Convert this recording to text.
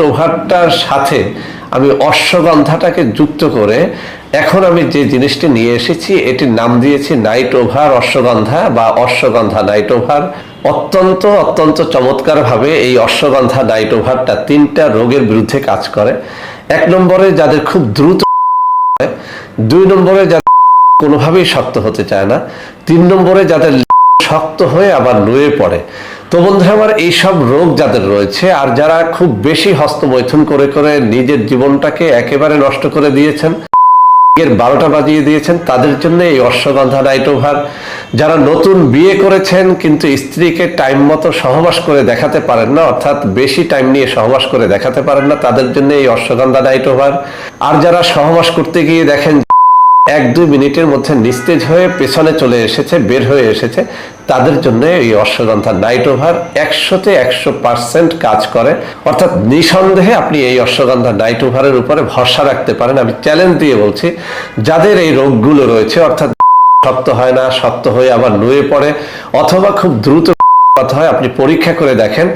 ওভারটার সাথে আমি অশ্বগন্ধাটাকে যুক্ত করে এখন আমি যে জিনিসটি নিয়ে এসেছি এটির নাম দিয়েছি নাইট ওভার অশ্বগন্ধা বা অশ্বগন্ধা নাইট ওভার। অত্যন্ত অত্যন্ত চমৎকার ভাবে এই অশ্বগন্ধা নাইট ওভারটা 3টা রোগের বিরুদ্ধে কাজ করে। 1 নম্বরে যাদের খুব দ্রুত, 2 নম্বরে যাদের কোনোভাবেই শক্ত হতে চায় না, 3 নম্বরে যাদের শক্ত হয়ে আবার নুয়ে পড়ে। তো বন্ধুরা আমার, এইসব রোগ যাদের রয়েছে আর যারা খুব বেশি হস্তমৈথুন করে করে নিজের জীবনটাকে একেবারে নষ্ট করে দিয়েছেন, এর 12টা বাজিয়ে দিয়েছেন, তাদের জন্য এই অশ্বগন্ধা নাইট ওভার। যারা নতুন বিয়ে করেছেন কিন্তু স্ত্রীকে টাইম মতো সহবাস করে দেখাতে পারেন না, অর্থাৎ বেশি টাইম নিয়ে সহবাস করে দেখাতে পারেন না, তাদের জন্য এই অশ্বগন্ধা নাইট ওভার। আর যারা সহবাস করতে গিয়ে দেখেন 1-2 মিনিটের মধ্যে নিস্তেজ হয়ে পেছনে চলে এসেছে, বের হয়ে এসেছে, তাদের জন্য এই অশ্বগন্ধা নাইট ওভার 100তে 100% কাজ করে। অর্থাৎ নিঃসন্দেহে আপনি এই অশ্বগন্ধা নাইট ওভারের উপরে ভরসা রাখতে পারেন। আমি চ্যালেঞ্জ দিয়ে বলছি, যাদের এই রোগগুলো রয়েছে, অর্থাৎ শক্ত হয় না, শক্ত হয়ে আবার নুয়ে পড়ে, অথবা খুব দ্রুত হয়, আপনি পরীক্ষা করে দেখেন